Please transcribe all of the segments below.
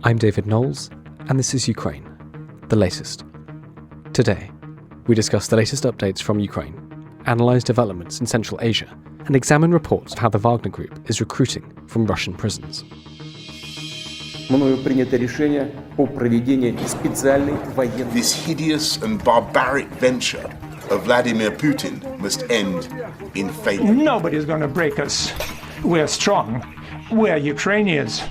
I'm David Knowles, and this is Ukraine, the latest. Today, we discuss the latest updates from Ukraine, analyse developments in Central Asia, and examine reports of how the Wagner Group is recruiting from Russian prisons. This hideous and barbaric venture of Vladimir Putin must end in failure. Nobody's going to break us. We're strong. We're Ukrainians.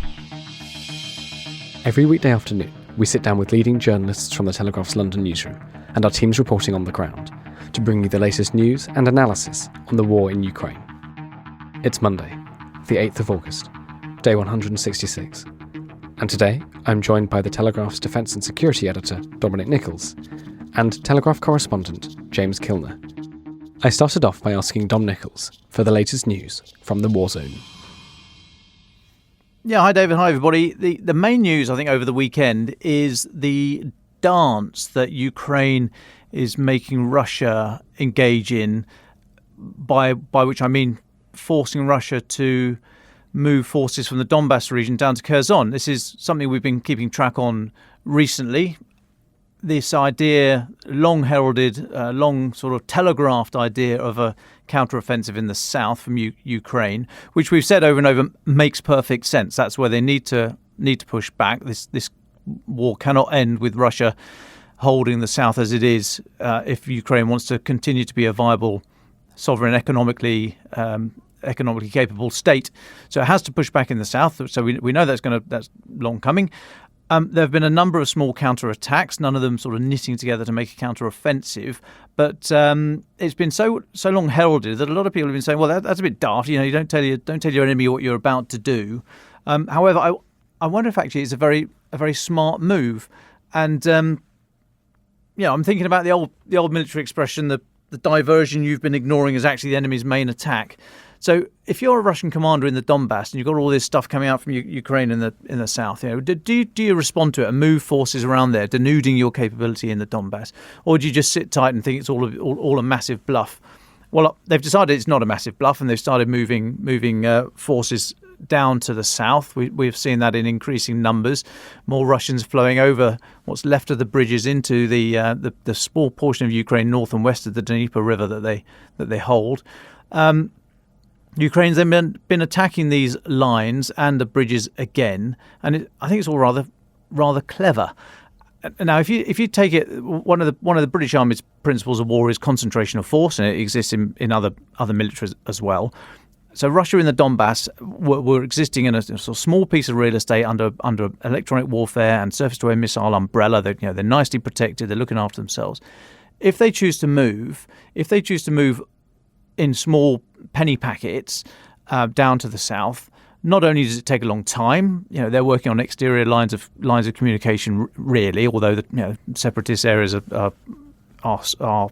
Every weekday afternoon, we sit down with leading journalists from the Telegraph's London newsroom and our teams reporting on the ground to bring you the latest news and analysis on the war in Ukraine. It's Monday, the 8th of August, day 166. And today, I'm joined by the Telegraph's Defence and Security Editor, Dominic Nicholls, and Telegraph correspondent, James Kilner. I started off by asking Dom Nicholls for the latest news from the war zone. Yeah, hi David, hi everybody. The main news, I think, over the weekend is the dance that Ukraine is making Russia engage in, by which I mean forcing Russia to move forces from the Donbass region down to Kherson. This is something we've been keeping track on recently. This idea, long heralded, long sort of telegraphed idea of a counteroffensive in the south from Ukraine, which we've said over and over makes perfect sense. That's where they need to push back. This war cannot end with Russia holding the south as it is if Ukraine wants to continue to be a viable, sovereign, economically capable state. So it has to push back in the south. So we know that's long coming. There have been a number of small counterattacks, none of them sort of knitting together to make a counteroffensive. But it's been so long heralded that a lot of people have been saying, well, that's a bit daft. You don't tell your enemy what you're about to do. However, I wonder if actually it's a very smart move. And I'm thinking about the old military expression, the diversion you've been ignoring is actually the enemy's main attack. So if you're a Russian commander in the Donbass and you've got all this stuff coming out from Ukraine in the south, do you respond to it and move forces around there, denuding your capability in the Donbass, or do you just sit tight and think it's all a massive bluff? Well, they've decided it's not a massive bluff, and they've started moving forces down to the south. We've seen that in increasing numbers, more Russians flowing over what's left of the bridges into the small portion of Ukraine north and west of the Dnieper River that they hold. Ukraine's then been attacking these lines and the bridges again, and I think it's all rather clever. Now, if you take it, one of the British Army's principles of war is concentration of force, and it exists in other militaries as well. So Russia in the Donbass were existing in a sort of small piece of real estate under electronic warfare and surface-to-air missile umbrella. They're nicely protected. They're looking after themselves. If they choose to move in small penny packets down to the south, not only does it take a long time, they're working on exterior lines of communication, really, although the separatist areas are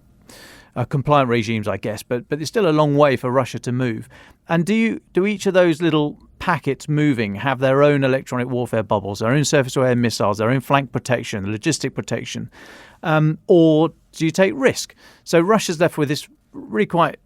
compliant regimes, I guess, but it's still a long way for Russia to move. And do each of those little packets moving have their own electronic warfare bubbles, their own surface-to-air missiles, their own flank protection, logistic protection, or do you take risk? So Russia's left with this really quite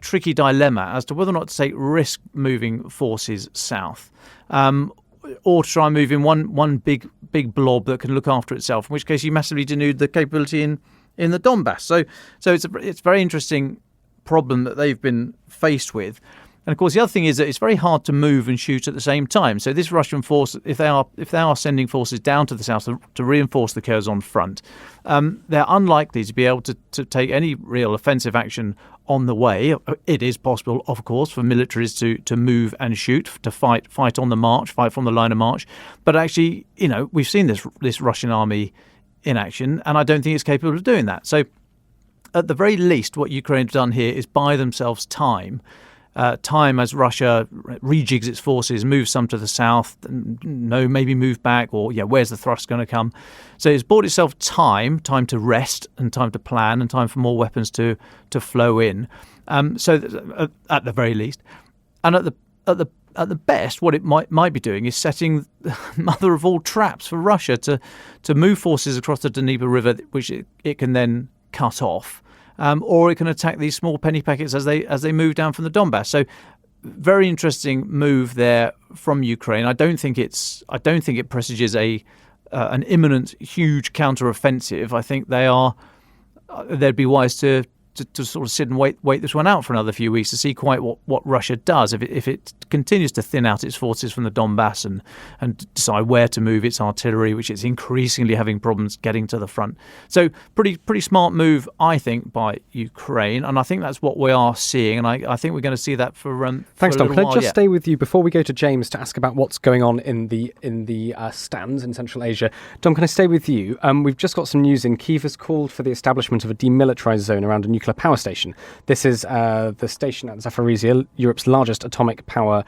tricky dilemma as to whether or not to take risk moving forces south, or to try and move in one big blob that can look after itself, in which case you massively denude the capability in the Donbass. So it's a very interesting problem that they've been faced with. And of course, the other thing is that it's very hard to move and shoot at the same time. So this Russian force, if they are sending forces down to the south to reinforce the Kherson front, they're unlikely to be able to take any real offensive action on the way. It is possible, of course, for militaries to move and shoot, to fight on the march, fight from the line of march. But actually, we've seen this Russian army in action, and I don't think it's capable of doing that. So at the very least, what Ukraine have done here is buy themselves time as Russia rejigs its forces, moves some to the south, maybe move back, or where's the thrust going to come? So it's bought itself time to rest and time to plan and time for more weapons to flow in. So at the very least, and at the best, what it might be doing is setting the mother of all traps for Russia to move forces across the Dnieper River, which it can then cut off. Or it can attack these small penny packets as they move down from the Donbass. So very interesting move there from Ukraine. I don't think it presages an imminent, huge counter-offensive. I think they'd be wise to sort of sit and wait this one out for another few weeks to see quite what Russia does if it continues to thin out its forces from the Donbass and decide where to move its artillery, which it's increasingly having problems getting to the front. So pretty smart move, I think, by Ukraine, and I think that's what we are seeing, and I think we're going to see that for Thanks, for a Dom. little Can I while just yet. stay with you before we go to James to ask about what's going on in the stands in Central Asia? Dom, can I stay with you? We've just got some news in. Kyiv has called for the establishment of a demilitarized zone around a nuclear power station. This is the station at Zaporizhzhia, Europe's largest atomic power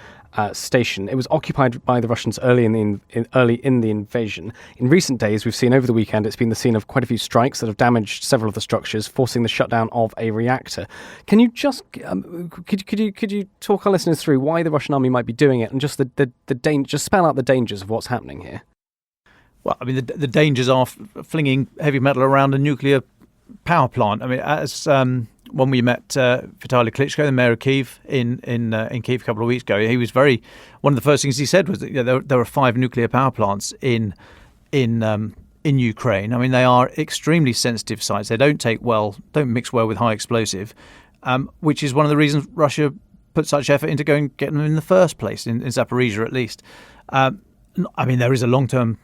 station. It was occupied by the Russians early in the invasion. In recent days, we've seen over the weekend it's been the scene of quite a few strikes that have damaged several of the structures, forcing the shutdown of a reactor. Can you just could you talk our listeners through why the Russian army might be doing it and just just spell out the dangers of what's happening here? Well, I mean, the dangers are flinging heavy metal around a nuclear power plant. I mean, as when we met Vitaly Klitschko, the mayor of Kyiv, in Kyiv a couple of weeks ago, he was one of the first things he said was that there are 5 nuclear power plants in Ukraine. I mean, they are extremely sensitive sites. They don't mix well with high explosive, which is one of the reasons Russia put such effort into going and getting them in the first place, in Zaporizhzhia at least. I mean, there is a long-term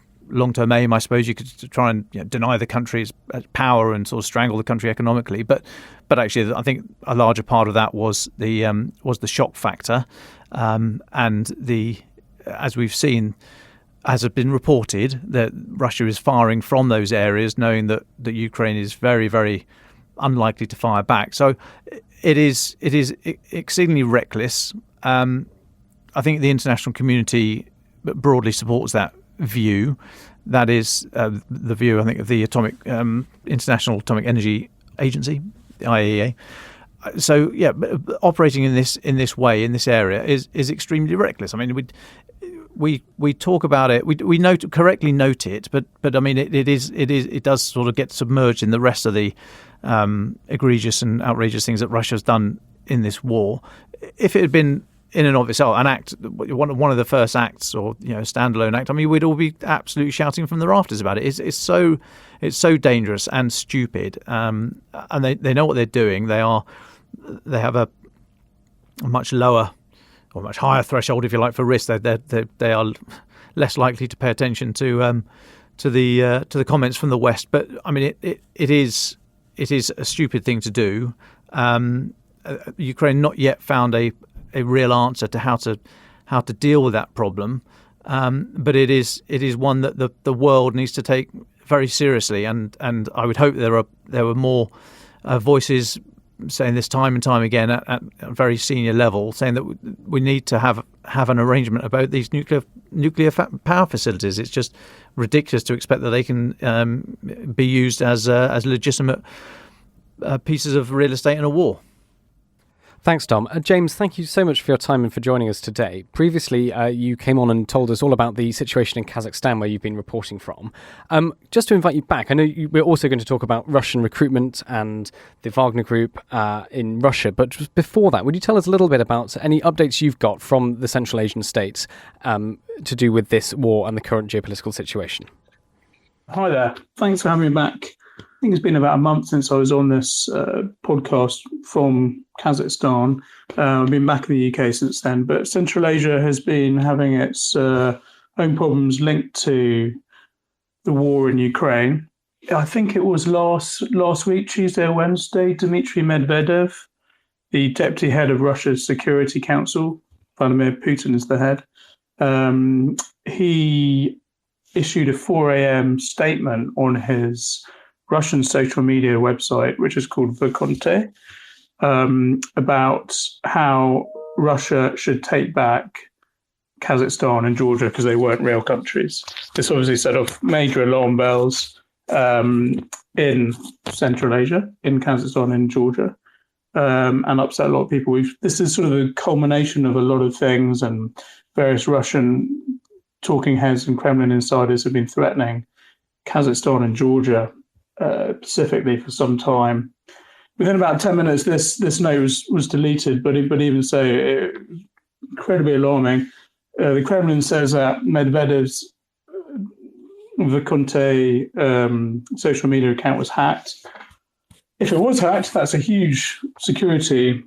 aim, I suppose. You could try and deny the country's power and sort of strangle the country economically, but actually, I think a larger part of that was the shock factor, and as we've seen, as has been reported, that Russia is firing from those areas, knowing that Ukraine is very, very unlikely to fire back. So it is exceedingly reckless. I think the international community broadly supports that view. That is the view, I think, of the International Atomic Energy Agency, the IAEA. So operating in this way in this area is extremely reckless. I mean, we talk about it, we correctly note it, but I mean it does sort of get submerged in the rest of the egregious and outrageous things that Russia's done in this war. If it had been in and of itself an act, one of the first acts, or standalone act, I mean, we'd all be absolutely shouting from the rafters about it. It's so dangerous and stupid, and they know what they're doing. They have a much lower or much higher threshold, if you like, for risk. They are less likely to pay attention to the comments from the West. But I mean, it is a stupid thing to do. Ukraine not yet found a real answer to how to deal with that problem, but it is one that the world needs to take very seriously, and I would hope there were more voices saying this time and time again at a very senior level, saying that we need to have an arrangement about these nuclear power facilities. It's just ridiculous to expect that they can be used as legitimate pieces of real estate in a war. Thanks, Dom. James, thank you so much for your time and for joining us today. Previously, you came on and told us all about the situation in Kazakhstan, where you've been reporting from. Just to invite you back, I know we're also going to talk about Russian recruitment and the Wagner Group in Russia, but just before that, would you tell us a little bit about any updates you've got from the Central Asian states to do with this war and the current geopolitical situation? Hi there. Thanks for having me back. I think it's been about a month since I was on this podcast from Kazakhstan. I've been back in the UK since then, but Central Asia has been having its own problems linked to the war in Ukraine. I think it was last week, Tuesday or Wednesday, Dmitry Medvedev, the deputy head of Russia's Security Council, Vladimir Putin is the head, he issued a 4 a.m. statement on his Russian social media website, which is called Vakonte, about how Russia should take back Kazakhstan and Georgia because they weren't real countries. This obviously set off major alarm bells in Central Asia, in Kazakhstan and Georgia, and upset a lot of people. This is sort of the culmination of a lot of things, and various Russian talking heads and Kremlin insiders have been threatening Kazakhstan and Georgia specifically for some time. Within about 10 minutes, this note was deleted, but even so, incredibly alarming. The Kremlin says that Medvedev's Vikonte social media account was hacked. If it was hacked, that's a huge security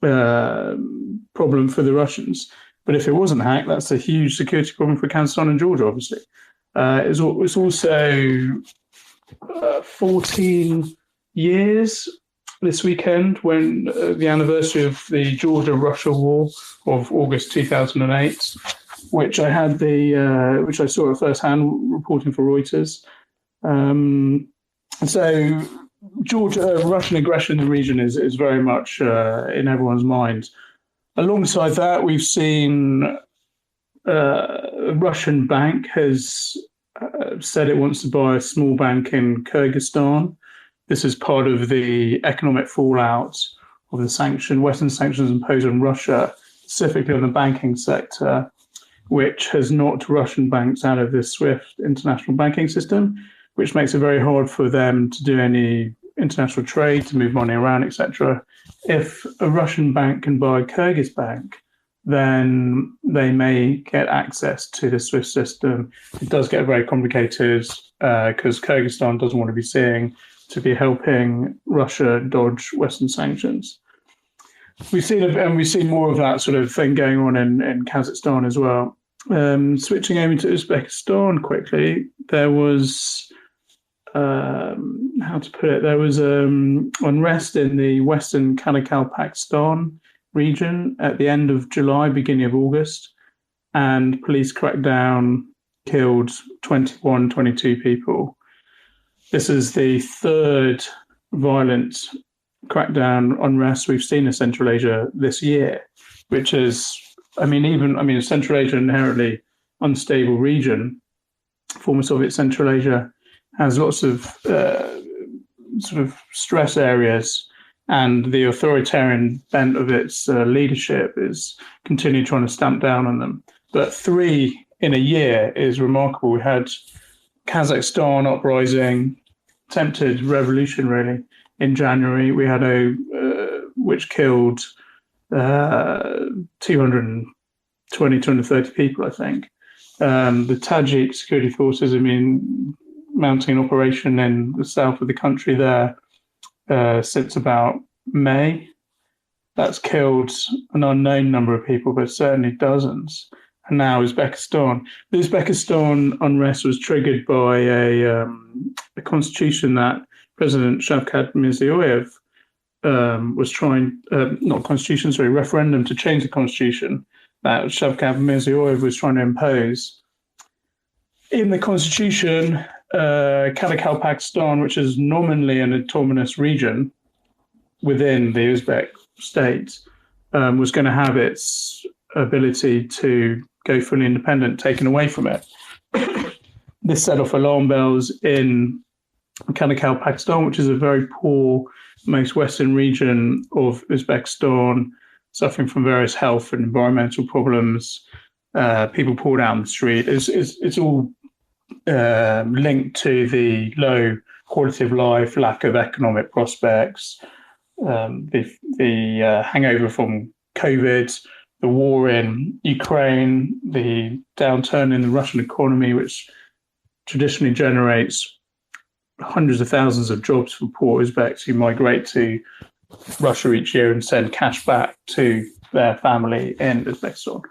problem for the Russians. But if it wasn't hacked, that's a huge security problem for Kazakhstan and Georgia, obviously. It's also 14 years this weekend when the anniversary of the Georgia-Russia War of August 2008, which I saw at first hand reporting for Reuters. So Russian aggression in the region is very much in everyone's mind. Alongside that, we've seen a Russian bank has said it wants to buy a small bank in Kyrgyzstan. This is part of the economic fallout of the Western sanctions imposed on Russia, specifically on the banking sector, which has knocked Russian banks out of the SWIFT international banking system, which makes it very hard for them to do any international trade, to move money around, etc. If a Russian bank can buy a Kyrgyz bank, then they may get access to the SWIFT system. It does get very complicated because Kyrgyzstan doesn't want to be seen to be helping Russia dodge Western sanctions. We've seen more of that sort of thing going on in Kazakhstan as well. Switching over to Uzbekistan quickly, there was there was unrest in the western Karakalpakstan region at the end of July, beginning of August, and police cracked down, killed 22 people. This is the third violent crackdown unrest we've seen in Central Asia this year, which is, Central Asia, inherently unstable region. Former Soviet Central Asia has lots of sort of stress areas, and the authoritarian bent of its leadership is continuing trying to stamp down on them. But 3 in a year is remarkable. We had Kazakhstan uprising, attempted revolution really, in January. We had which killed 230 people, I think. The Tajik security forces have been mounting an operation in the south of the country there since about May. That's killed an unknown number of people, but certainly dozens. And now Uzbekistan. The Uzbekistan unrest was triggered by a constitution that President Shavkat Mirziyoyev was trying, referendum to change the constitution that Shavkat Mirziyoyev was trying to impose. In the constitution, Karakalpakstan, which is nominally an autonomous region within the Uzbek state, was going to have its ability to go fully independent taken away from it. This set off alarm bells in Karakalpakstan, which is a very poor, most western region of Uzbekistan, suffering from various health and environmental problems. People poured out on the street. It's all linked to the low quality of life, lack of economic prospects, the hangover from COVID, the war in Ukraine, the downturn in the Russian economy, which traditionally generates hundreds of thousands of jobs for poor Uzbeks who migrate to Russia each year and send cash back to their family in Uzbekistan.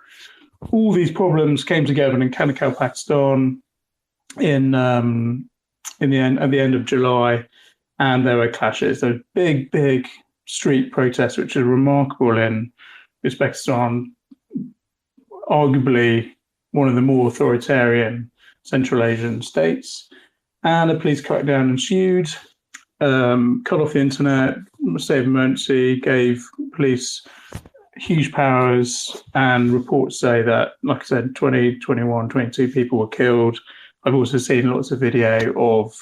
All these problems came together in Karakalpakstan at the end of July, and there were clashes. There were big street protests, which are remarkable in Uzbekistan, arguably one of the more authoritarian Central Asian states. And a police crackdown ensued, cut off the internet, state of emergency, gave police huge powers, and reports say that, like I said, 22 people were killed. I've also seen lots of video of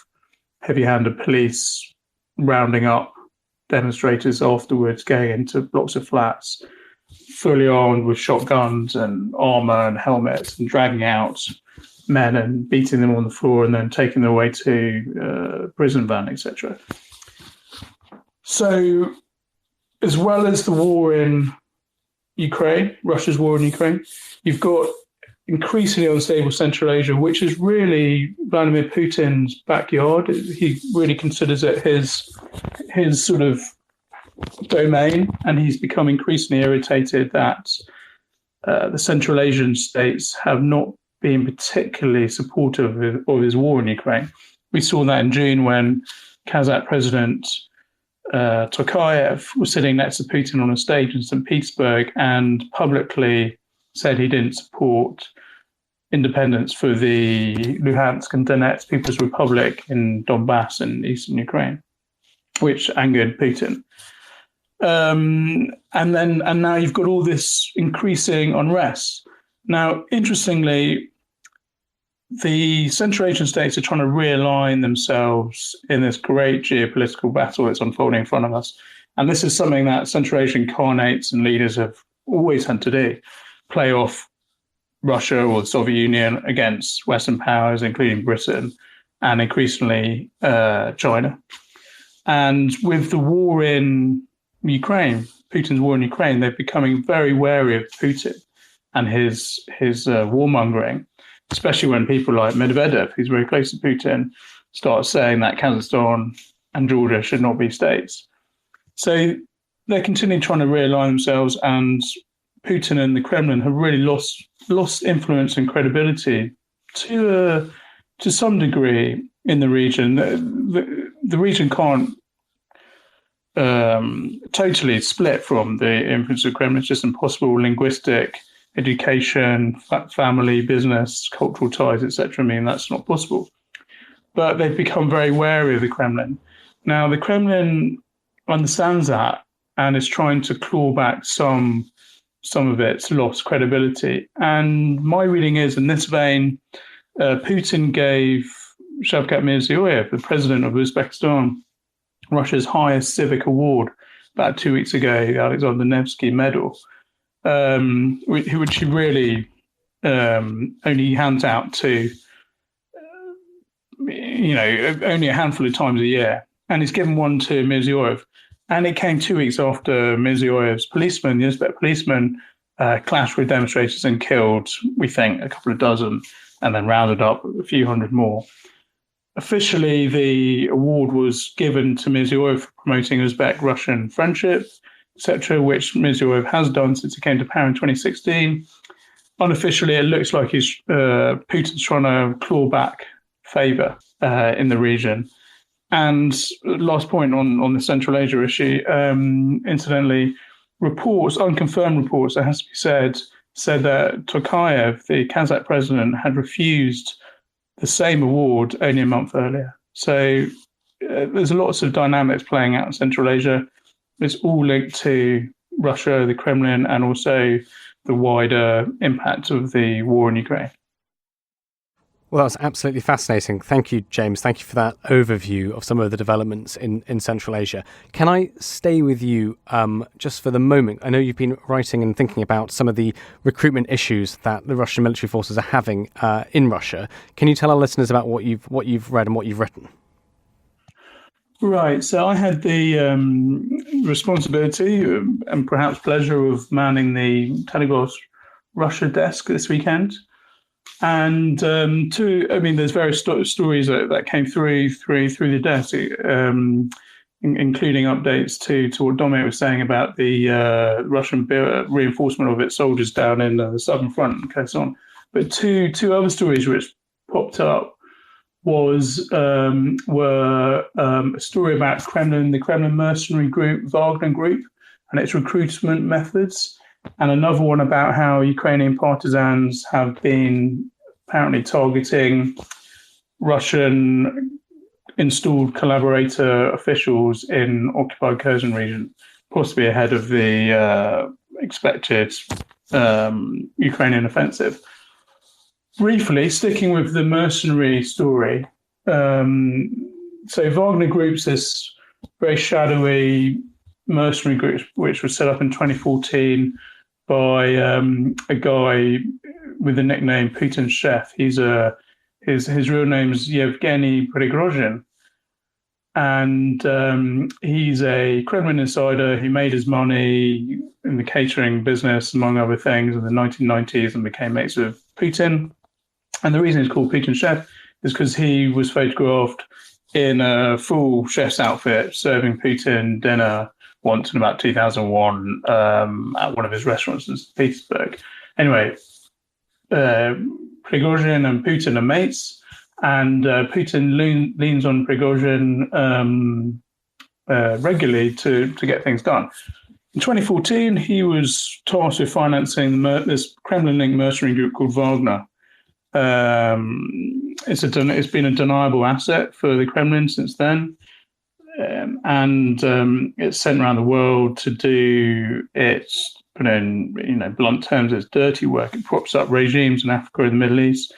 heavy-handed police rounding up demonstrators afterwards, going into blocks of flats, fully armed with shotguns and armor and helmets, and dragging out men and beating them on the floor and then taking them away to prison van, etc. So, as well as the war in Ukraine, Russia's war in Ukraine. You've got increasingly unstable Central Asia, which is really Vladimir Putin's backyard. He really considers it his sort of domain, and he's become increasingly irritated that the Central Asian states have not been particularly supportive of his war in Ukraine. We saw that in June when Kazakh President Tokayev was sitting next to Putin on a stage in St. Petersburg and publicly said he didn't support independence for the Luhansk and Donetsk People's Republic in Donbass in eastern Ukraine, which angered Putin. And now you've got all this increasing unrest. Now, interestingly, the Central Asian states are trying to realign themselves in this great geopolitical battle that's unfolding in front of us. And this is something that Central Asian khanates and leaders have always had to do, play off Russia or the Soviet Union against Western powers, including Britain, and increasingly China. And with the war in Ukraine, Putin's war in Ukraine, they're becoming very wary of Putin and his warmongering, especially when people like Medvedev, who's very close to Putin, start saying that Kazakhstan and Georgia should not be states. So they're continuing trying to realign themselves, and Putin and the Kremlin have really lost influence and credibility to some degree in the region. The region can't totally split from the influence of the Kremlin. It's just impossible. Linguistic, education, family, business, cultural ties, etc. I mean, that's not possible. But they've become very wary of the Kremlin. Now, the Kremlin understands that and is trying to claw back some of its lost credibility. And my reading is, in this vein, Putin gave Shavkat Mirziyoyev, the president of Uzbekistan, Russia's highest civic award, about 2 weeks ago, the Alexander Nevsky Medal, which he really only hands out to, only a handful of times a year. And he's given one to Mirziyoyev. And it came 2 weeks after Mirziyoyev's policemen, the Uzbek policemen, clashed with demonstrators and killed, we think, a couple of dozen, and then rounded up a few hundred more. Officially, the award was given to Mirziyoyev for promoting Uzbek-Russian friendship, etc., which Mirziyoyev has done since he came to power in 2016. Unofficially, it looks like Putin's trying to claw back favour in the region. And last point on the Central Asia issue, incidentally, unconfirmed reports, it has to be said that Tokayev, the Kazakh president, had refused the same award only a month earlier. So there's lots of dynamics playing out in Central Asia. It's all linked to Russia, the Kremlin, and also the wider impact of the war in Ukraine. Well, that's absolutely fascinating. Thank you, James. Thank you for that overview of some of the developments in Central Asia. Can I stay with you just for the moment? I know you've been writing and thinking about some of the recruitment issues that the Russian military forces are having in Russia. Can you tell our listeners about what you've read and what you've written? Right. So I had the responsibility and perhaps pleasure of manning the Telegraph's Russia desk this weekend. And there's various stories that came through the desk, including updates to what Dominic was saying about the Russian reinforcement of its soldiers down in the southern front and so on. But two other stories which popped up were a story about the Kremlin mercenary group, Wagner Group, and its recruitment methods, and another one about how Ukrainian partisans have been apparently targeting Russian installed collaborator officials in occupied Kherson region, possibly ahead of the expected Ukrainian offensive. Briefly, sticking with the mercenary story, so Wagner Group's this very shadowy mercenary group, which was set up in 2014 by a guy with the nickname Putin's Chef. His real name is Yevgeny Prigozhin. and he's a Kremlin insider who made his money in the catering business, among other things, in the 1990s and became mates with Putin. And the reason he's called Putin Chef is because he was photographed in a full chef's outfit serving Putin dinner once in about 2001 at one of his restaurants in St. Petersburg. Anyway, Prigozhin and Putin are mates, and Putin leans on Prigozhin regularly to get things done. In 2014, he was tasked with financing this Kremlin-linked mercenary group called Wagner. It's been a deniable asset for the Kremlin since then, and it's sent around the world to do its, put in blunt terms, its dirty work. It props up regimes in Africa and the Middle East,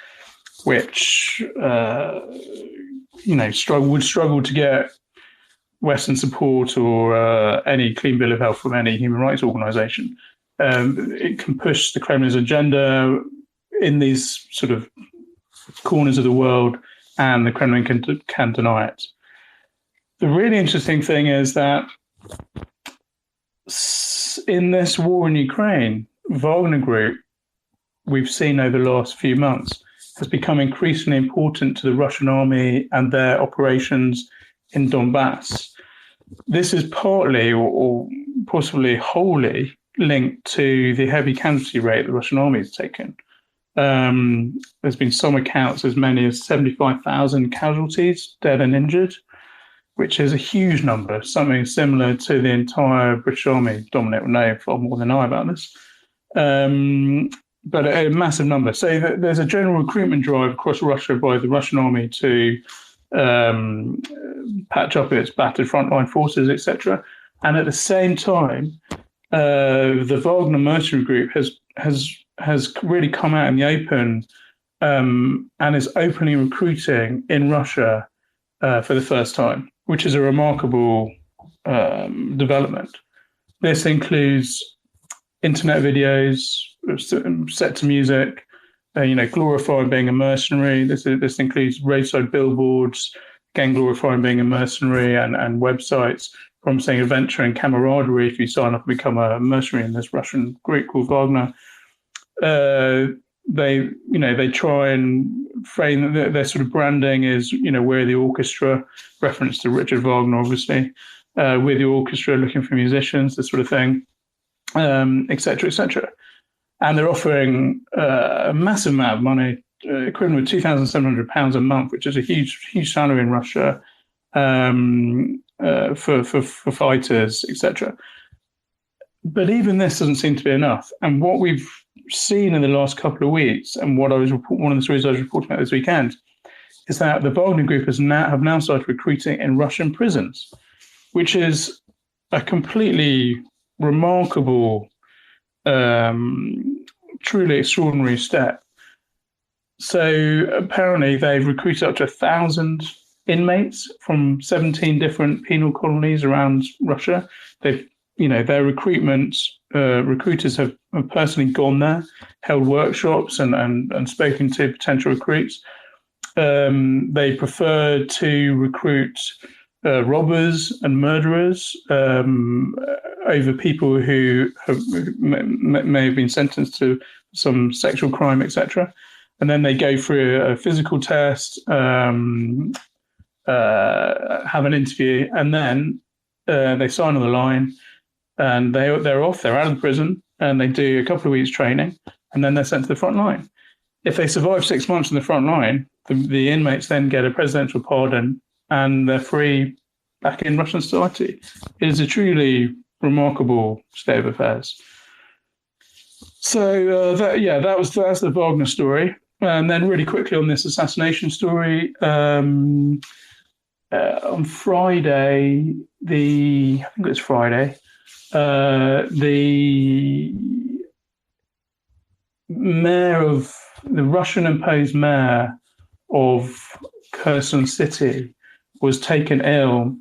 which would struggle to get Western support or any clean bill of health from any human rights organization. It can push the Kremlin's agenda in these sort of corners of the world, and the Kremlin can deny it. The really interesting thing is that in this war in Ukraine, Wagner Group, we've seen over the last few months, has become increasingly important to the Russian army and their operations in Donbass. This is partly or possibly wholly linked to the heavy casualty rate the Russian army has taken. There's been some accounts as many as 75,000 casualties, dead and injured, which is a huge number, something similar to the entire British Army. Dominic will know far more than I about this. But a massive number. So there's a general recruitment drive across Russia by the Russian army to patch up its battered frontline forces, etc. And at the same time, the Wagner mercenary group has really come out in the open and is openly recruiting in Russia for the first time, which is a remarkable development. This includes internet videos set to music, glorifying being a mercenary. This includes roadside billboards, again glorifying being a mercenary, and websites promising adventure and camaraderie if you sign up and become a mercenary in this Russian group called Wagner. They try and frame their sort of branding is, we're the orchestra, reference to Richard Wagner, obviously. We're the orchestra looking for musicians, this sort of thing, et cetera, et cetera. And they're offering a massive amount of money, equivalent to £2,700 a month, which is a huge salary in Russia, for fighters, etc. But even this doesn't seem to be enough. And what we've seen in the last couple of weeks, and one of the stories I was reporting about this weekend, is that the Wagner Group have now started recruiting in Russian prisons, which is a completely remarkable, truly extraordinary step. So apparently they've recruited up to 1,000 inmates from 17 different penal colonies around Russia. Their recruiters have personally gone there, held workshops and spoken to potential recruits. They prefer to recruit robbers and murderers over people who may have been sentenced to some sexual crime, etc. And then they go through a physical test, have an interview, and then they sign on the line, and they're off. They're out of the prison, and they do a couple of weeks training, and then they're sent to the front line. If they survive 6 months in the front line, the inmates then get a presidential pardon, and they're free back in Russian society. It is a truly remarkable state of affairs. So that's the Wagner story. And then really quickly on this assassination story, on Friday, the Russian-imposed mayor of Kherson City was taken ill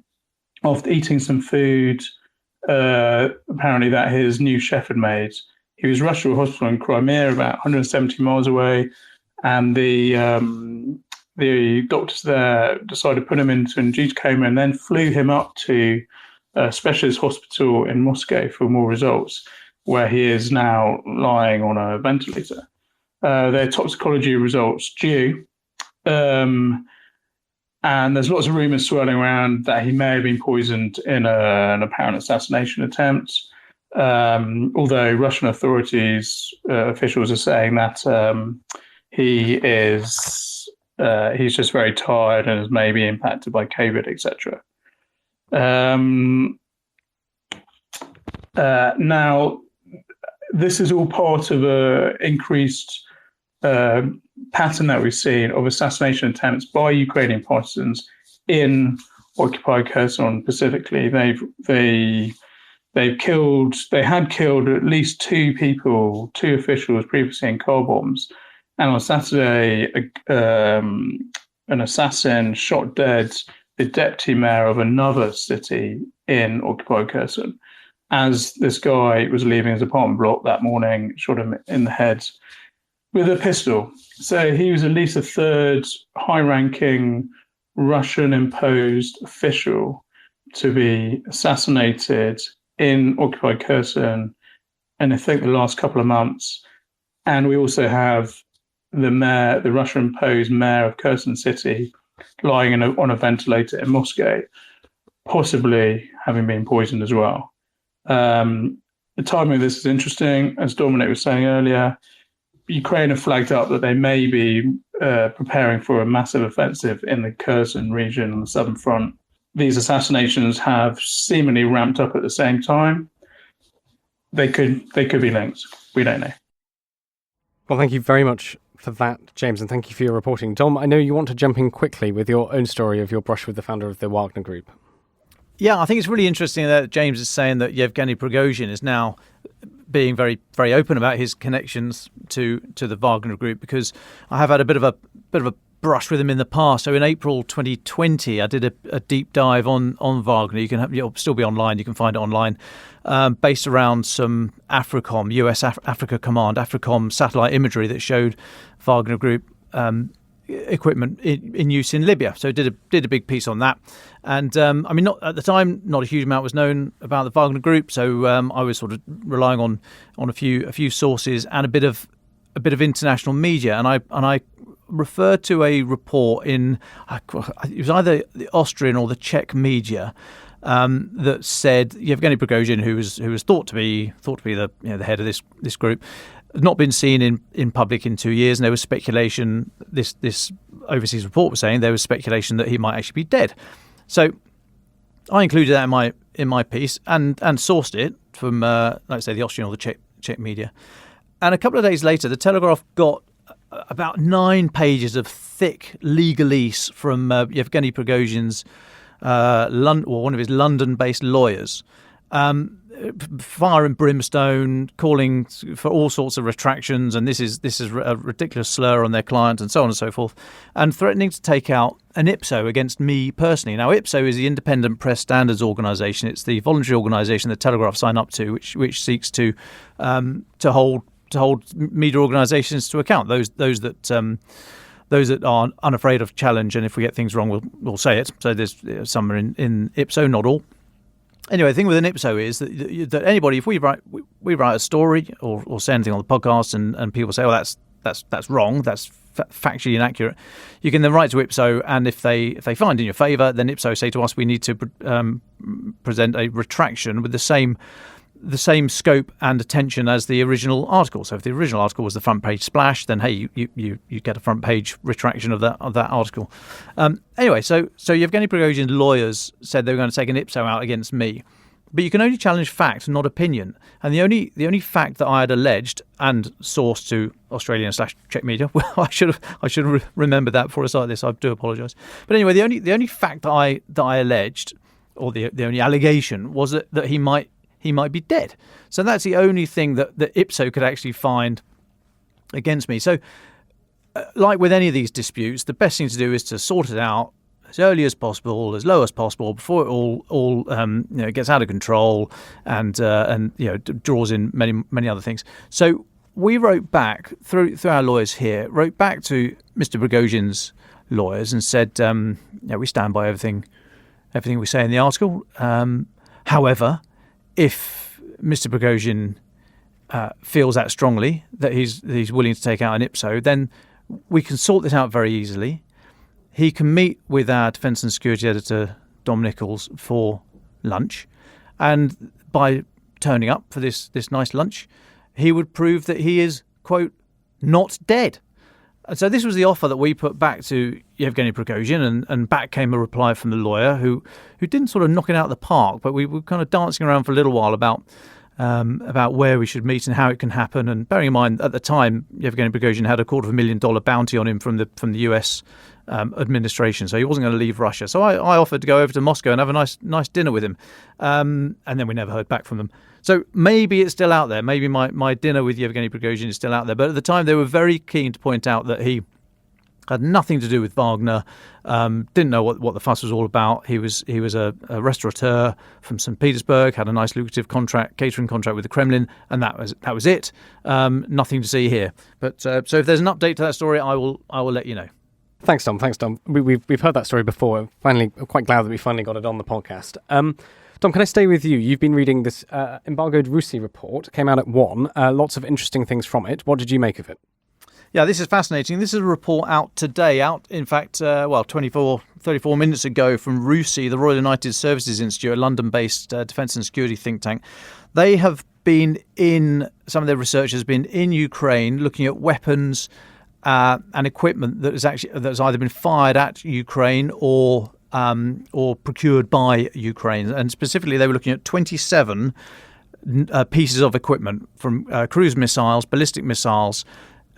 after eating some food, apparently that his new chef had made. He was rushed to a hospital in Crimea, about 170 miles away, and the the doctors there decided to put him into induced coma and then flew him up to a specialist hospital in Moscow for more results, where he is now lying on a ventilator. Their toxicology results due. And there's lots of rumours swirling around that he may have been poisoned in an apparent assassination attempt. Although Russian authorities, officials are saying that he's just very tired and is maybe impacted by COVID, etc. Now, this is all part of an increased pattern that we've seen of assassination attempts by Ukrainian partisans in occupied Kherson specifically. They had killed at least two officials previously in car bombs, and on Saturday, an assassin shot dead the deputy mayor of another city in occupied Kherson. As this guy was leaving his apartment block that morning, shot him in the head with a pistol. So he was at least a third high-ranking Russian-imposed official to be assassinated in occupied Kherson in, I think, the last couple of months. And we also have the Russian-imposed mayor of Kherson City, lying on a ventilator in Moscow, possibly having been poisoned as well. The timing of this is interesting. As Dominic was saying earlier, Ukraine have flagged up that they may be preparing for a massive offensive in the Kherson region on the southern front. These assassinations have seemingly ramped up at the same time. They could be linked. We don't know. Well, thank you very much for that, James, and thank you for your reporting. Dom, I know you want to jump in quickly with your own story of your brush with the founder of the Wagner Group. Yeah, I think it's really interesting that James is saying that Yevgeny Prigozhin is now being very, very open about his connections to the Wagner Group, because I have had a bit of a brush with him in the past. So in April 2020, I did a deep dive on Wagner. It'll still be online. You can find it online, based around some AFRICOM, US Africa Command, AFRICOM satellite imagery that showed Wagner Group equipment in use in Libya. So did a big piece on that. And not at the time, not a huge amount was known about the Wagner Group. So I was sort of relying on a few sources and a bit of international media. And I referred to a report it was either the Austrian or the Czech media that said Yevgeny Prigozhin, who was thought to be the head of this group, had not been seen in public in 2 years, and there was speculation. This overseas report was saying there was speculation that he might actually be dead. So I included that in my piece and sourced it from, like I say, the Austrian or the Czech media. And a couple of days later, the Telegraph got about 9 pages of thick legalese from Yevgeny Prigozhin's one of his London-based lawyers, fire and brimstone, calling for all sorts of retractions, and this is a ridiculous slur on their client, and so on and so forth, and threatening to take out an IPSO against me personally. Now, IPSO is the Independent Press Standards Organisation. It's the voluntary organisation the Telegraph sign up to, which seeks to hold media organisations to account. Those that are unafraid of challenge, and if we get things wrong, we'll say it. So there's some are in IPSO, not all. Anyway, the thing with an IPSO is that anybody, if we write a story or say anything on the podcast, and people say, "Oh, that's wrong, that's factually inaccurate," you can then write to IPSO, and if they find in your favour, then IPSO say to us, we need to present a retraction with the same scope and attention as the original article. So if the original article was the front page splash, then hey, you get a front page retraction of that article. Anyway, so Yevgeny Prigozhin's lawyers said they were going to take an IPSO out against me, but you can only challenge fact, not opinion. And the only fact that I had alleged and sourced to Australian/Czech media, well, I should have remembered that before I started this. I do apologise. But anyway, the only fact that I alleged, or the only allegation, was that he might be dead. So that's the only thing that IPSO could actually find against me. So like with any of these disputes, the best thing to do is to sort it out as early as possible, as low as possible, before it all gets out of control and draws in many other things. So we wrote back through our lawyers here, wrote back to Mr. Prigozhin's lawyers and said, we stand by everything we say in the article. However, if Mr. Prigozhin feels that strongly that he's willing to take out an IPSO, then we can sort this out very easily. He can meet with our Defence and Security Editor, Dom Nichols, for lunch. And by turning up for this nice lunch, he would prove that he is, quote, not dead. And so this was the offer that we put back to Yevgeny Prigozhin, and back came a reply from the lawyer who didn't sort of knock it out of the park, but we were kind of dancing around for a little while about where we should meet and how it can happen. And bearing in mind, at the time, Yevgeny Prigozhin had a $250,000 bounty on him from the US administration, so he wasn't going to leave Russia. So I offered to go over to Moscow and have a nice dinner with him, and then we never heard back from them. So maybe it's still out there. Maybe my dinner with Yevgeny Prigozhin is still out there. But at the time, they were very keen to point out that he had nothing to do with Wagner, didn't know what the fuss was all about. He was a restaurateur from St. Petersburg, had a nice lucrative catering contract with the Kremlin, and that was it. Nothing to see here. But so if there's an update to that story, I will let you know. Thanks, Tom. We've heard that story before. Finally, I'm quite glad that we finally got it on the podcast. Tom, can I stay with you? You've been reading this embargoed Russi report. It came out at 1. Lots of interesting things from it. What did you make of it? Yeah, this is fascinating. This is a report out today, in fact, 34 minutes ago from RUSI, the Royal United Services Institute, a London-based defence and security think tank. They have been some of their researchers have been in Ukraine looking at weapons and equipment that has either been fired at Ukraine or procured by Ukraine. And specifically, they were looking at 27 pieces of equipment, from cruise missiles, ballistic missiles,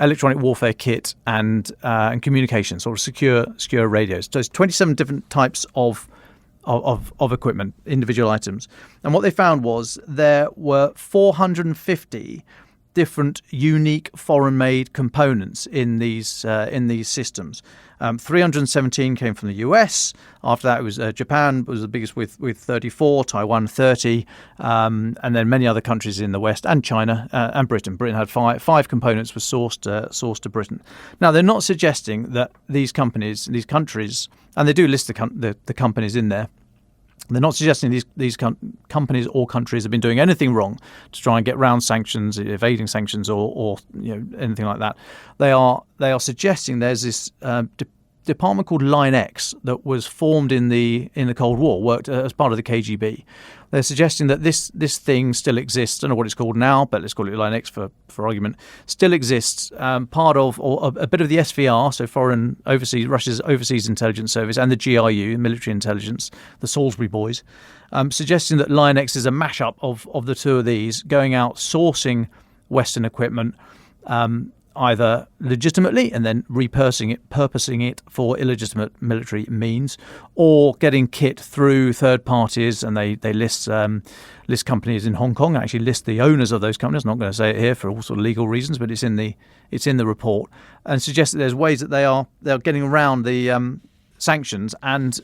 electronic warfare kit, and communications, or secure radios. So it's 27 different types of equipment, individual items. And what they found was there were 450 different unique foreign-made components in these systems. 317 came from the US. After that, it was Japan was the biggest with 34, Taiwan 30, and then many other countries in the West, and China and Britain. Britain had five components were sourced to Britain. Now, they're not suggesting that these countries, and they do list the companies in there. They're not suggesting these companies or countries have been doing anything wrong to try and get round sanctions, evading sanctions, or anything like that. They are suggesting there's this department called Line X that was formed in the Cold War, worked as part of the KGB. They're suggesting that this thing still exists. I don't know what it's called now, but let's call it Line X for argument. Still exists, part of, or a bit of the SVR, so Russia's Overseas Intelligence Service, and the GRU, military intelligence, the Salisbury boys, suggesting that Line X is a mashup of the two of these, going out sourcing Western equipment, either legitimately and then purposing it for illegitimate military means, or getting kit through third parties. And they list companies in Hong Kong, actually list the owners of those companies. I'm not going to say it here for all sort of legal reasons, but it's in the report, and suggests that there's ways that they're getting around the sanctions and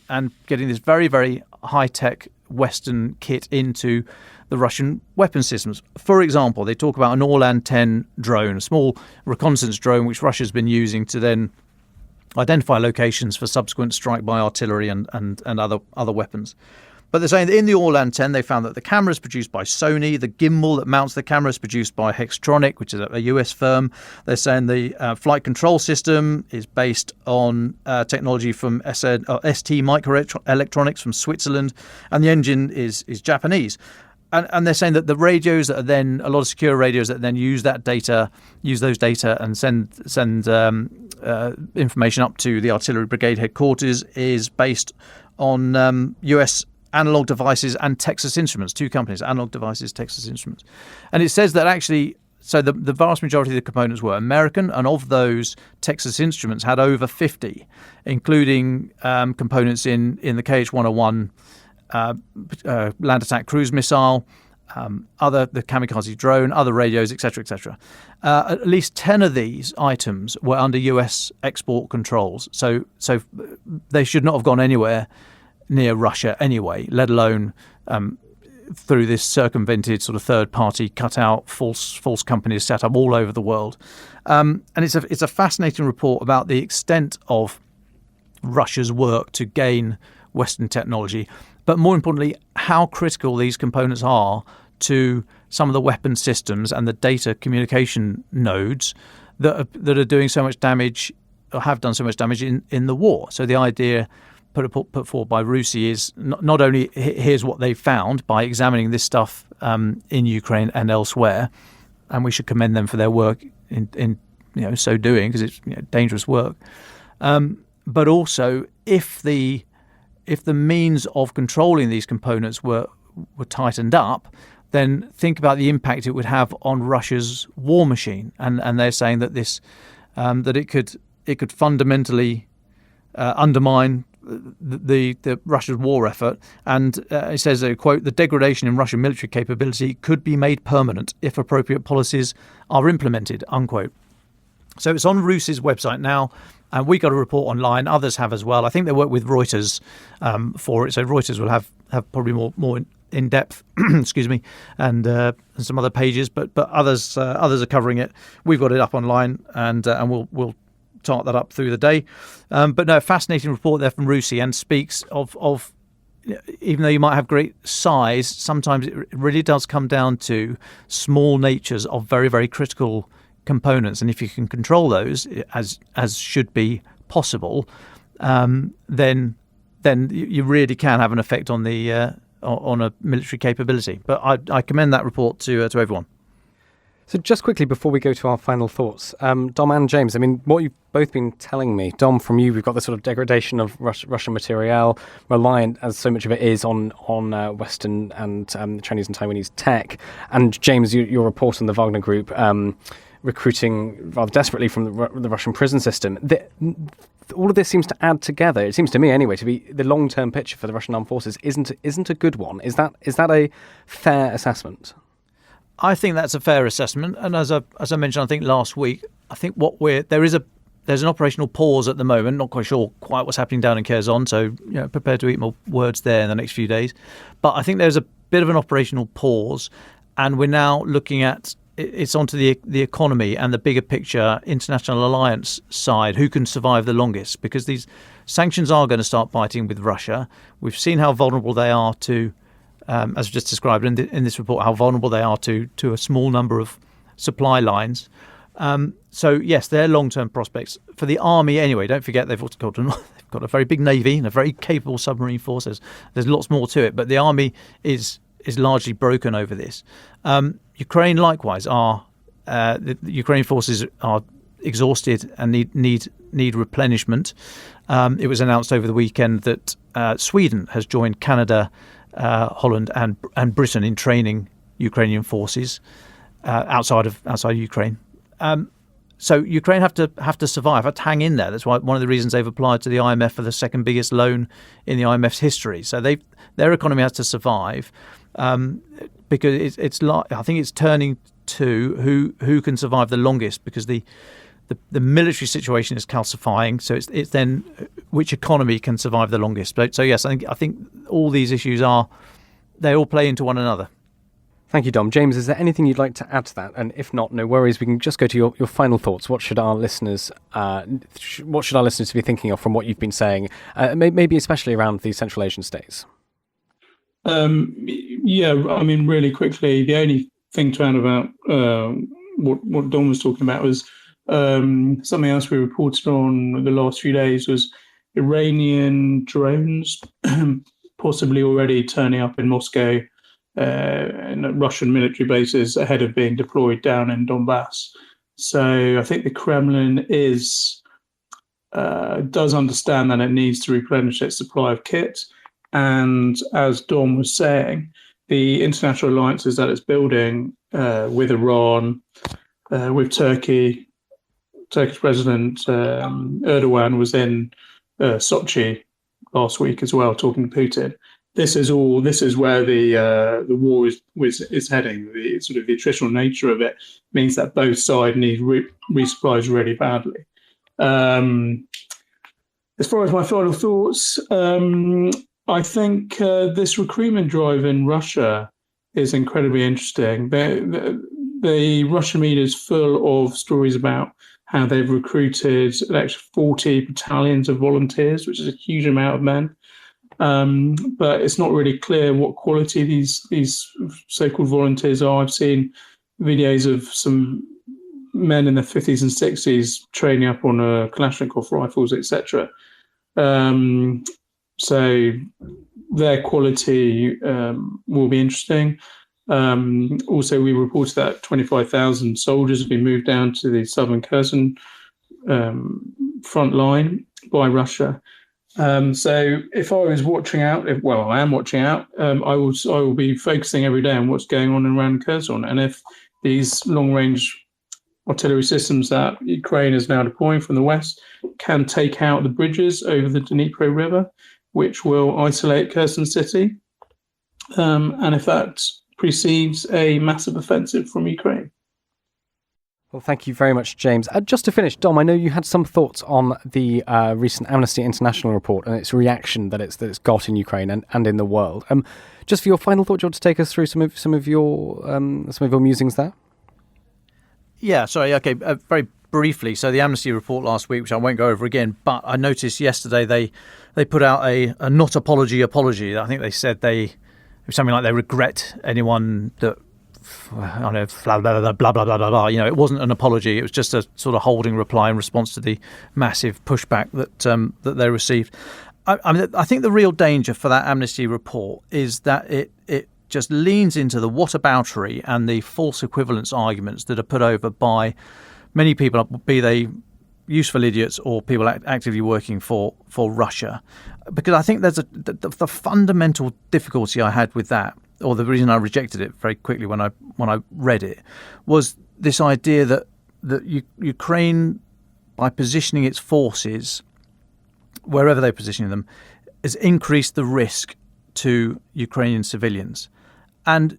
getting this very, very high-tech Western kit into the Russian weapon systems. For example, they talk about an Orlan-10 drone, a small reconnaissance drone which Russia's been using to then identify locations for subsequent strike by artillery and other weapons. But they're saying that in the Orlan-10, they found that the camera is produced by Sony, the gimbal that mounts the camera is produced by Hextronic, which is a US firm. They're saying the flight control system is based on technology from ST Microelectronics from Switzerland, and the engine is Japanese. And they're saying that the radios that are then, a lot of secure radios that then use those data and send information up to the artillery brigade headquarters is based on US Analog Devices and Texas Instruments, two companies, Analog Devices, Texas Instruments. And it says that actually, so the vast majority of the components were American, and of those, Texas Instruments had over 50, including components in the KH-101 land attack cruise missile, the kamikaze drone, other radios, etc., etc. At least 10 of these items were under US export controls, so they should not have gone anywhere near Russia anyway, let alone through this circumvented sort of third-party cutout false companies set up all over the world. And it's a fascinating report about the extent of Russia's work to gain Western technology, but more importantly, how critical these components are to some of the weapon systems and the data communication nodes that are doing so much damage, or have done so much damage in the war. So the idea put forward by Rusi is not only here's what they've found by examining this stuff in Ukraine and elsewhere, and we should commend them for their work in so doing, because it's dangerous work. But also, if the means of controlling these components were tightened up, then think about the impact it would have on Russia's war machine. And they're saying that this that it could fundamentally undermine the Russia's war effort. And it says, quote, "The degradation in Russian military capability could be made permanent if appropriate policies are implemented," unquote. So it's on Rusi's website now, and we got a report online. Others have as well. I think they work with Reuters for it, so Reuters will have probably more in depth, excuse me, and some other pages. But others are covering it. We've got it up online, and we'll tart that up through the day. But no, fascinating report there from Rusi, and speaks of even though you might have great size, sometimes it really does come down to small natures of very, very critical components. And if you can control those, as should be possible, then you really can have an effect on the on a military capability. But I commend that report to everyone. So just quickly before we go to our final thoughts, Dom and James, I mean, what you've both been telling me, Dom, from you, we've got this sort of degradation of Russian material, reliant as so much of it is on Western and Chinese and Taiwanese tech. And James, your report on the Wagner Group recruiting rather desperately from the Russian prison system. All of this seems to add together. It seems to me, anyway, to be the long-term picture for the Russian armed forces isn't a good one. Is that a fair assessment? I think that's a fair assessment, and as I mentioned, I think last week, I think there's an operational pause at the moment. Not quite sure quite what's happening down in Kherson, so prepared to eat more words there in the next few days. But I think there's a bit of an operational pause, and we're now looking at it's onto the economy and the bigger picture, international alliance side. Who can survive the longest? Because these sanctions are going to start biting with Russia. We've seen how vulnerable they are to. As I've just described in this report, how vulnerable they are to a small number of supply lines. So yes, they're long-term prospects for the army. Anyway, don't forget they've got a very big navy and a very capable submarine force. There's lots more to it, but the army is largely broken over this. Ukraine likewise the Ukrainian forces are exhausted and need replenishment. It was announced over the weekend that Sweden has joined Canada, Holland and Britain in training Ukrainian forces outside Ukraine. So Ukraine have to survive, have to hang in there. That's why one of the reasons they've applied to the IMF for the second biggest loan in the IMF's history. So their economy has to survive because I think it's turning to who can survive the longest, because the military situation is calcifying. So it's then which economy can survive the longest. So yes, I think all these issues they all play into one another. Thank you, Dom. James, is there anything you'd like to add to that? And if not, no worries. We can just go to your final thoughts. What should our listeners be thinking of from what you've been saying? Maybe especially around the Central Asian states. Really quickly, the only thing to add about what Dom was talking about was something else we reported on the last few days was Iranian drones possibly already turning up in Moscow and Russian military bases ahead of being deployed down in Donbass. So I think the Kremlin does understand that it needs to replenish its supply of kit. And as Dom was saying, the international alliances that it's building with Iran, with Turkey, Turkish President Erdogan was in Sochi last week as well, talking to Putin. This is where the war is heading. The sort of the attritional nature of it means that both sides need resupplies really badly. As far as my final thoughts, I think this recruitment drive in Russia is incredibly interesting. The Russian media is full of stories about how they've recruited an extra 40 battalions of volunteers, which is a huge amount of men. But it's not really clear what quality these so-called volunteers are. I've seen videos of some men in their 50s and 60s training up on Kalashnikov rifles, etc. So their quality will be interesting. Also, we reported that 25,000 soldiers have been moved down to the southern Kherson front line by Russia. So if I was watching out, I am watching out, I will be focusing every day on what's going on around Kherson. And if these long-range artillery systems that Ukraine is now deploying from the west can take out the bridges over the Dnipro River, which will isolate Kherson city, and if that precedes a massive offensive from Ukraine. Well, thank you very much, James. Just to finish, Dom, I know you had some thoughts on the recent Amnesty International report and its reaction that it's got in Ukraine and in the world. Just for your final thought, do you want to take us through some of your musings there? Yeah, sorry. Okay, very briefly. So the Amnesty report last week, which I won't go over again, but I noticed yesterday they put out a not apology. I think they said something like they regret anyone that, I don't know, blah, blah, blah, blah, blah, blah, blah, blah. You know, it wasn't an apology. It was just a sort of holding reply in response to the massive pushback that they received. I think the real danger for that Amnesty report is that it just leans into the whataboutery and the false equivalence arguments that are put over by many people, be they useful idiots or people actively working for Russia. Because I think there's the fundamental difficulty I had with that, or the reason I rejected it very quickly when I read it, was this idea that Ukraine, by positioning its forces wherever they're positioning them, has increased the risk to Ukrainian civilians. And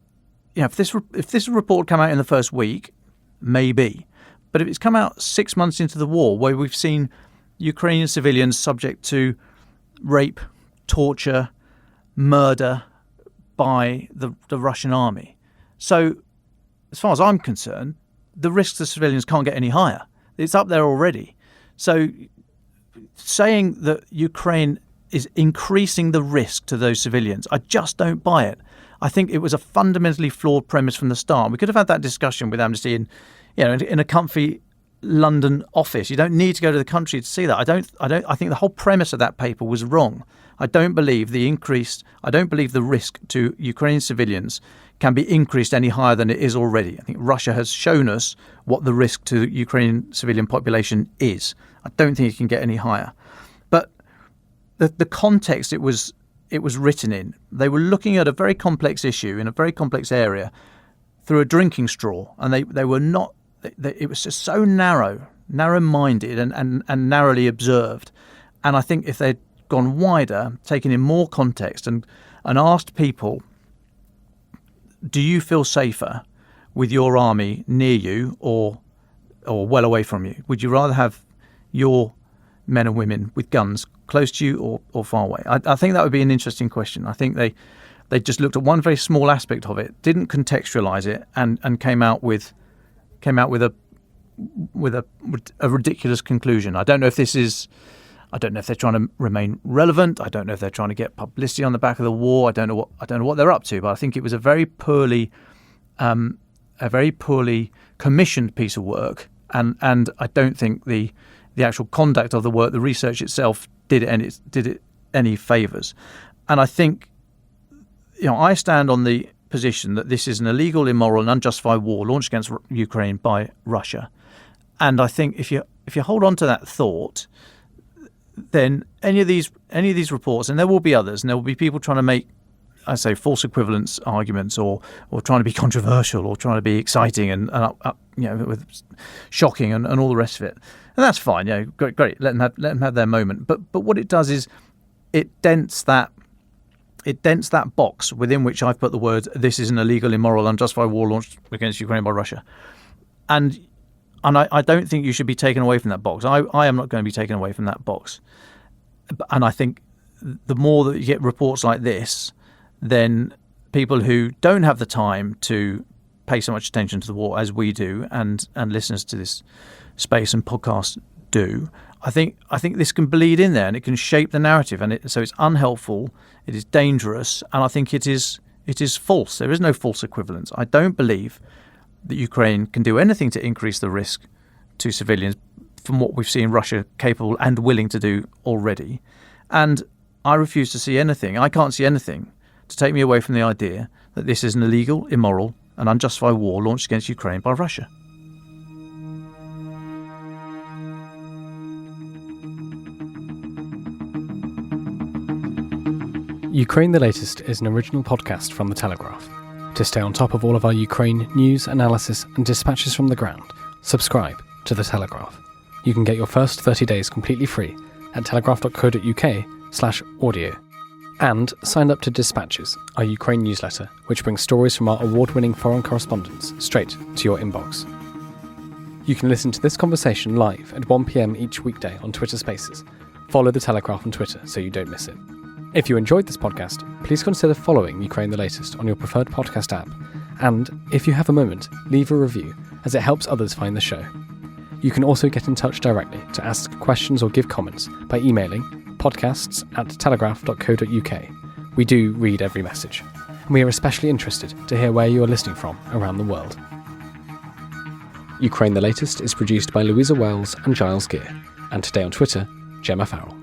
if this report came out in the first week, maybe. But if it's come out 6 months into the war, where we've seen Ukrainian civilians subject to rape, torture, murder by the Russian army. So, as far as I'm concerned, the risks to civilians can't get any higher. It's up there already. So, saying that Ukraine is increasing the risk to those civilians, I just don't buy it. I think it was a fundamentally flawed premise from the start. We could have had that discussion with Amnesty in a comfy London office. You don't need to go to the country to see that. I think the whole premise of that paper was wrong. I don't believe the risk to Ukrainian civilians can be increased any higher than it is already. I think Russia has shown us what the risk to Ukrainian civilian population is. I don't think it can get any higher. But the context it was written in, they were looking at a very complex issue in a very complex area through a drinking straw, and they were not. It was just so narrow-minded and narrowly observed. And I think if they'd gone wider, taken in more context and asked people, do you feel safer with your army near you or well away from you? Would you rather have your men and women with guns close to you or far away? I think that would be an interesting question. I think they just looked at one very small aspect of it, didn't contextualize it, and came out with a ridiculous conclusion. I don't know if they're trying to remain relevant. I don't know if they're trying to get publicity on the back of the war. I don't know what they're up to. But I think it was a very poorly commissioned piece of work, and I don't think the actual conduct of the work, the research itself, did it any favors. And I think, I stand on the position that this is an illegal, immoral, and unjustified war launched against Ukraine by Russia. And I think if you hold on to that thought, then any of these reports, and there will be others, and there will be people trying to make, I say, false equivalence arguments, or trying to be controversial, or trying to be exciting and with shocking and all the rest of it. And that's fine. Great. Let them have their moment. But what it does is it dents that box within which I've put the words, this is an illegal, immoral, unjustified war launched against Ukraine by Russia. And I don't think you should be taken away from that box. I am not going to be taken away from that box. And I think the more that you get reports like this, then people who don't have the time to pay so much attention to the war as we do, and listeners to this space and podcast do, I think this can bleed in there and it can shape the narrative, so it's unhelpful, it is dangerous, and I think it is false. There is no false equivalence. I don't believe that Ukraine can do anything to increase the risk to civilians from what we've seen Russia capable and willing to do already. And I refuse to see anything. I can't see anything to take me away from the idea that this is an illegal, immoral, and unjustified war launched against Ukraine by Russia. Ukraine the Latest is an original podcast from The Telegraph. To stay on top of all of our Ukraine news, analysis and dispatches from the ground, subscribe to The Telegraph. You can get your first 30 days completely free at telegraph.co.uk/audio. And sign up to Dispatches, our Ukraine newsletter, which brings stories from our award-winning foreign correspondents straight to your inbox. You can listen to this conversation live at 1 p.m. each weekday on Twitter Spaces. Follow The Telegraph on Twitter so you don't miss it. If you enjoyed this podcast, please consider following Ukraine the Latest on your preferred podcast app. And if you have a moment, leave a review, as it helps others find the show. You can also get in touch directly to ask questions or give comments by emailing podcasts@telegraph.co.uk. We do read every message, and we are especially interested to hear where you are listening from around the world. Ukraine the Latest is produced by Louisa Wells and Giles Gear, and today on Twitter, Gemma Farrell.